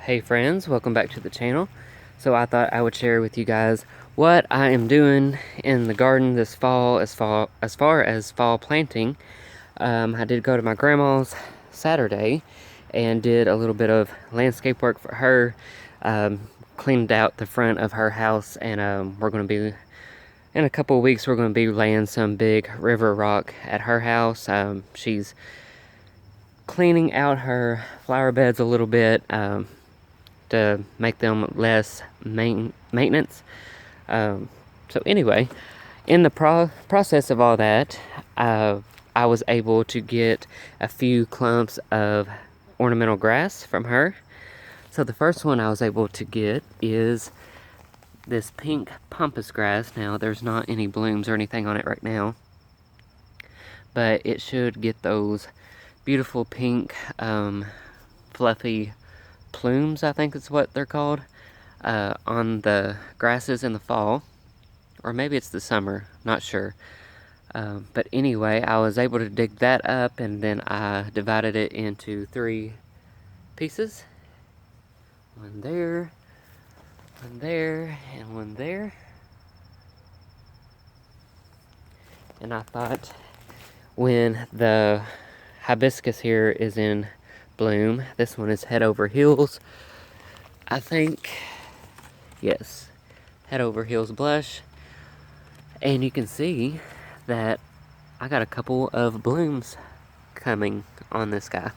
Hey friends, welcome back to the channel. So I thought I would share with you guys what I am doing in the garden this fall as far as fall planting. I did go to my grandma's Saturday and did a little bit of landscape work for her. Cleaned out the front of her house, and we're going to be, in a couple of weeks, we're going to be laying some big river rock at her house. She's cleaning out her flower beds a little bit, to make them less maintenance. So anyway, in the process of all that, I was able to get a few clumps of ornamental grass from her. So the first one I was able to get is this pink pampas grass. Now there's not any blooms or anything on it right now, but it should get those beautiful pink fluffy plumes, I think is what they're called, on the grasses in the fall, or maybe it's the summer, not sure. But anyway, I was able to dig that up, and then I divided it into 3 pieces. One there, and one there. And I thought, when the hibiscus here is in bloom, this one is head over heels, I think. Yes, head over heels blush. And you can see that I got a couple of blooms coming on this guy.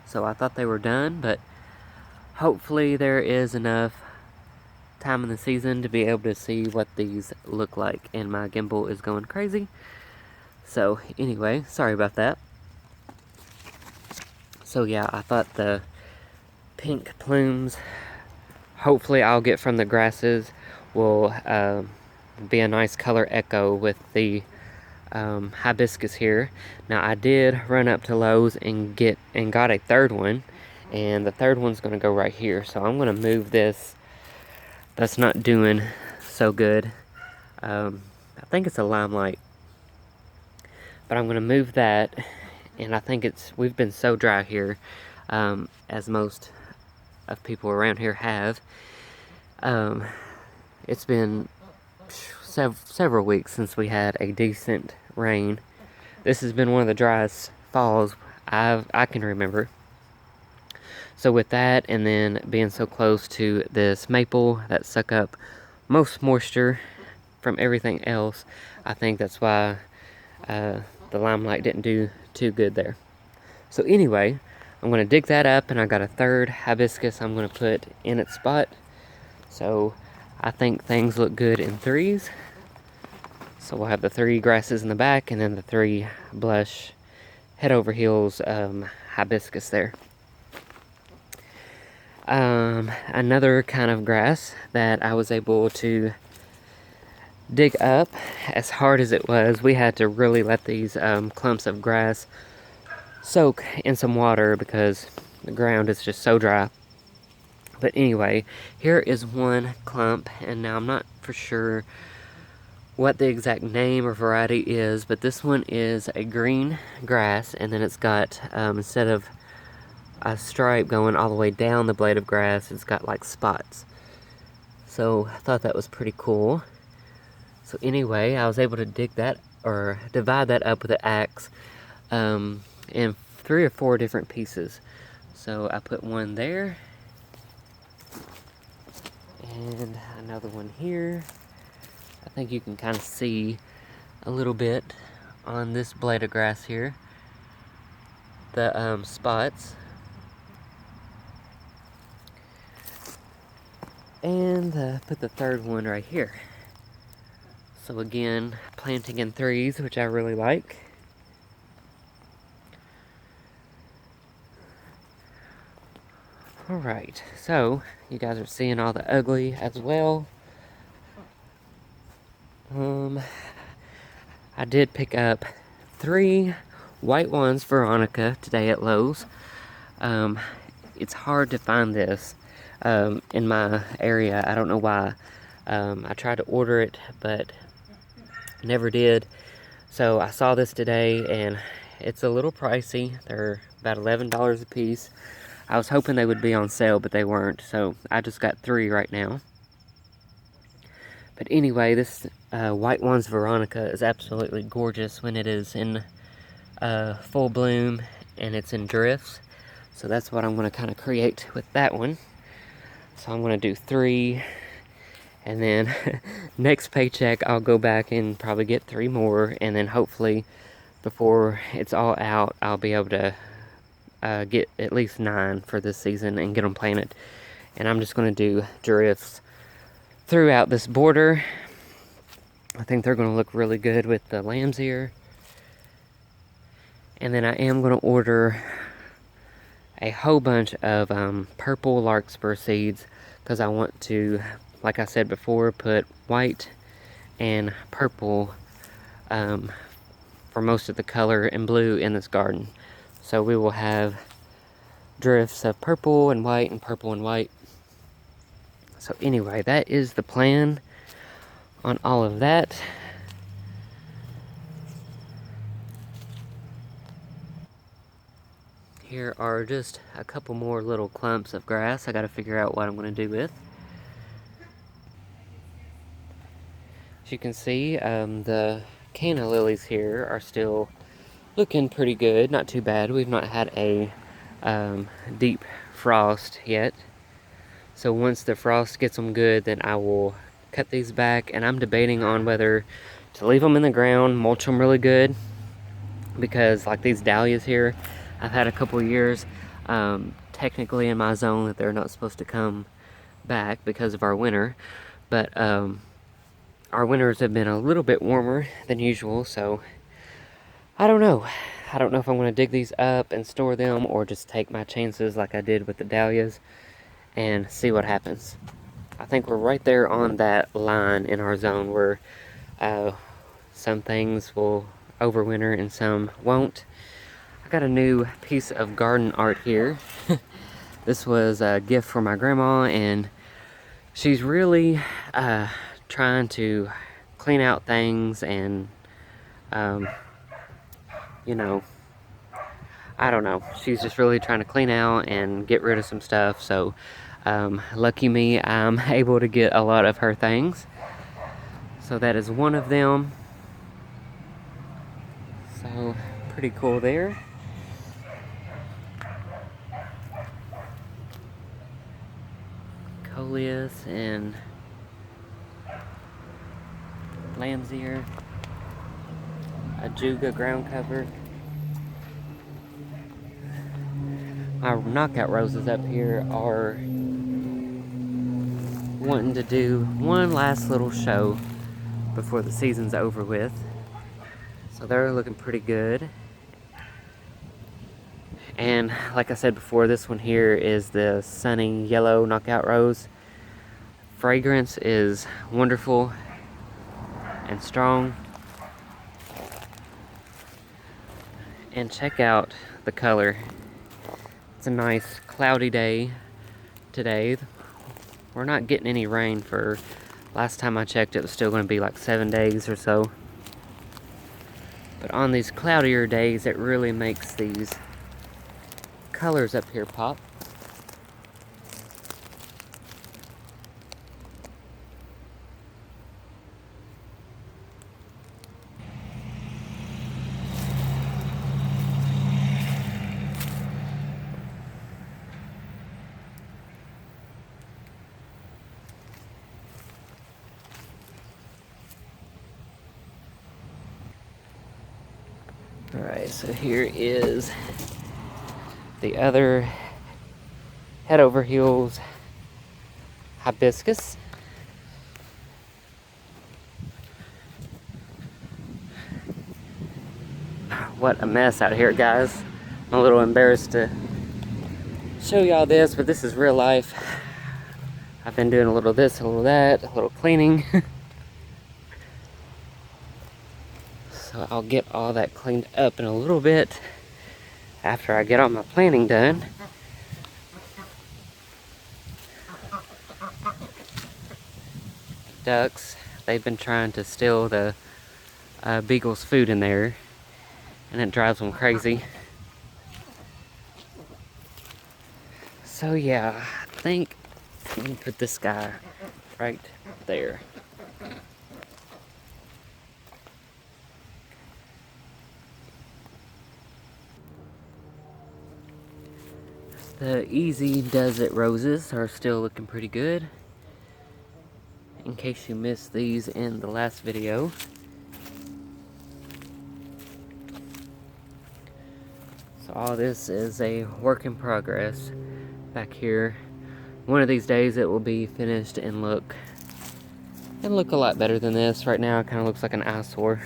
So I thought they were done, but hopefully there is enough time in the season to be able to see what these look like. And my gimbal is going crazy. So anyway, sorry about that. So yeah, I thought the pink plumes, hopefully I'll get from the grasses, will be a nice color echo with the hibiscus here. Now I did run up to Lowe's and got a third one, and the third one's going to go right here. So I'm going to move this. That's not doing so good. I think it's a limelight, but I'm going to move that. And I think we've been so dry here, as most of people around here have. It's been several weeks since we had a decent rain. This has been one of the driest falls I can remember. So with that, and then being so close to this maple that suck up most moisture from everything else, I think that's why the limelight didn't do too good there. So anyway, I'm going to dig that up, and I got a third hibiscus I'm going to put in its spot. So I think things look good in 3s. So we'll have the 3 grasses in the back, and then the 3 blush head over heels hibiscus there. Another kind of grass that I was able to dig up, as hard as it was, we had to really let these clumps of grass soak in some water because the ground is just so dry. But anyway, here is one clump, and now I'm not for sure what the exact name or variety is, but this one is a green grass, and then it's got, instead of a stripe going all the way down the blade of grass, it's got like spots. So I thought that was pretty cool. So anyway, I was able to dig that, or divide that up with an axe, in 3 or 4 different pieces. So I put one there, and another one here. I think you can kind of see a little bit on this blade of grass here, the spots. And put the third one right here. So again, planting in 3s, which I really like. Alright, so you guys are seeing all the ugly as well. I did pick up 3 white ones, Veronica, today at Lowe's. It's hard to find this in my area. I don't know why. I tried to order it, but never did. So I saw this today, and it's a little pricey. They're about $11 a piece. I was hoping they would be on sale, but they weren't, so I just got 3 right now. But anyway, this white one's Veronica is absolutely gorgeous when it is in full bloom and it's in drifts. So that's what I'm going to kind of create with that one. So I'm going to do 3, and then next paycheck I'll go back and probably get 3 more, and then hopefully before it's all out I'll be able to get at least 9 for this season and get them planted. And I'm just going to do drifts throughout this border. I think they're going to look really good with the lamb's ear. And then I am going to order a whole bunch of purple larkspur seeds, because I want to, like I said before, put white and purple for most of the color and blue in this garden. So we will have drifts of purple and white and purple and white. So anyway, that is the plan on all of that. Here are just a couple more little clumps of grass I got to figure out what I'm going to do with. As you can see, the canna lilies here are still looking pretty good, not too bad. We've not had a deep frost yet. So once the frost gets them good, then I will cut these back, and I'm debating on whether to leave them in the ground, mulch them really good, because like these dahlias here, I've had a couple years technically in my zone that they're not supposed to come back because of our winter, but our winters have been a little bit warmer than usual, so I don't know. I don't know if I'm going to dig these up and store them, or just take my chances like I did with the dahlias and see what happens. I think we're right there on that line in our zone where some things will overwinter and some won't. I got a new piece of garden art here. This was a gift from my grandma, and she's really trying to clean out things, and you know, I don't know, she's just really trying to clean out and get rid of some stuff. So lucky me, I'm able to get a lot of her things. So that is one of them. So pretty cool there. Coleus and lamb's ear. A Juga ground cover. My knockout roses up here are wanting to do one last little show before the season's over with. So they're looking pretty good. And like I said before, this one here is the sunny yellow knockout rose. Fragrance is wonderful and strong. And check out the color. It's a nice cloudy day today. We're not getting any rain for, last time I checked it was still going to be like 7 days or so. But on these cloudier days, it really makes these colors up here pop. Alright, so here is the other head over heels hibiscus. What a mess out here, guys. I'm a little embarrassed to show y'all this, but this is real life. I've been doing a little this, a little that, a little cleaning. So I'll get all that cleaned up in a little bit after I get all my planting done. Ducks, they've been trying to steal the beagle's food in there, and it drives them crazy. So yeah, I think I'm gonna put this guy right there. The Easy Does It roses are still looking pretty good. In case you missed these in the last video. So all this is a work in progress back here. One of these days it will be finished and look a lot better than this. Right now it kind of looks like an eyesore.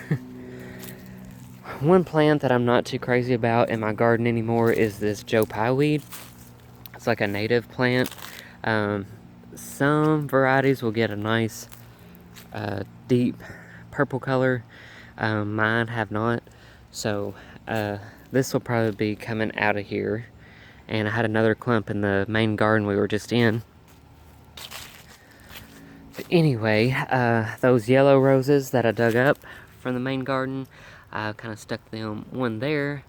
One plant that I'm not too crazy about in my garden anymore is this Joe Pye weed. It's like a native plant. Some varieties will get a nice deep purple color. Mine have not. So this will probably be coming out of here. And I had another clump in the main garden we were just in. But anyway, those yellow roses that I dug up from the main garden, I kind of stuck them one there.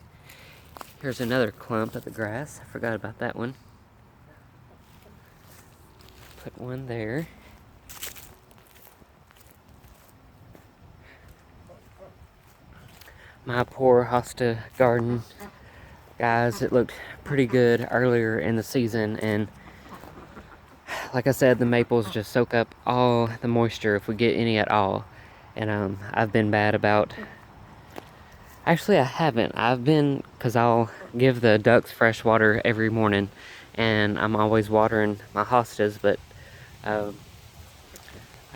Here's another clump of the grass. I forgot about that one. Put one there. My poor hosta garden, guys, it looked pretty good earlier in the season, and like I said, the maples just soak up all the moisture if we get any at all. And I've been bad about... Actually, I haven't. I've been, because I'll give the ducks fresh water every morning, and I'm always watering my hostas, but I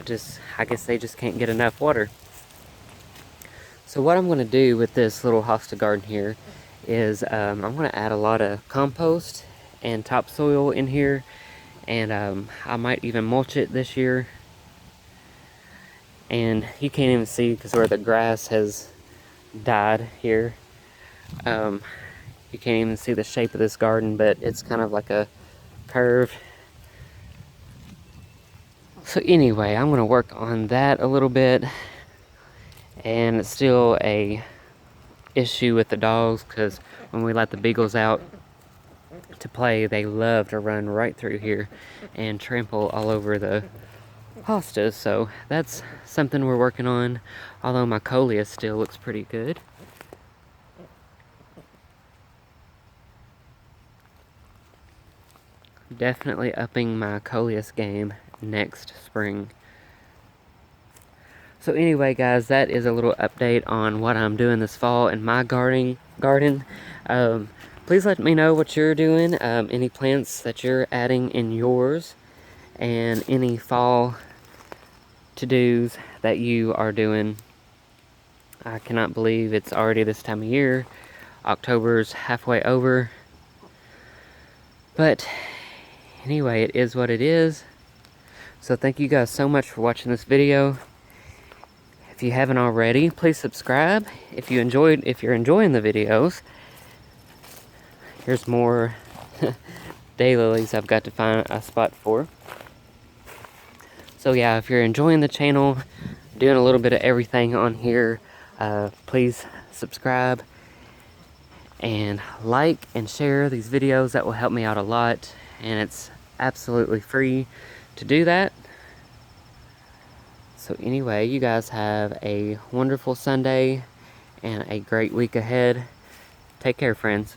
guess they just can't get enough water. So what I'm going to do with this little hosta garden here is I'm going to add a lot of compost and topsoil in here, and I might even mulch it this year. And you can't even see because where the grass has died here. You can't even see the shape of this garden, but it's kind of like a curve. So anyway, I'm going to work on that a little bit. And it's still a issue with the dogs because when we let the beagles out to play, they love to run right through here and trample all over the hostas. So that's something we're working on, although my coleus still looks pretty good. Definitely upping my coleus game next spring. So anyway, guys, that is a little update on what I'm doing this fall in my garden. Please let me know what you're doing, any plants that you're adding in yours, and any fall to-dos that you are doing. I cannot believe it's already this time of year. October's halfway over. But anyway, it is what it is. So thank you guys so much for watching this video. If you haven't already, please subscribe. If you're enjoying the videos, here's more daylilies I've got to find a spot for. So yeah, if you're enjoying the channel, doing a little bit of everything on here, please subscribe and like and share these videos. That will help me out a lot, and it's absolutely free to do that. So anyway, you guys have a wonderful Sunday and a great week ahead. Take care, friends.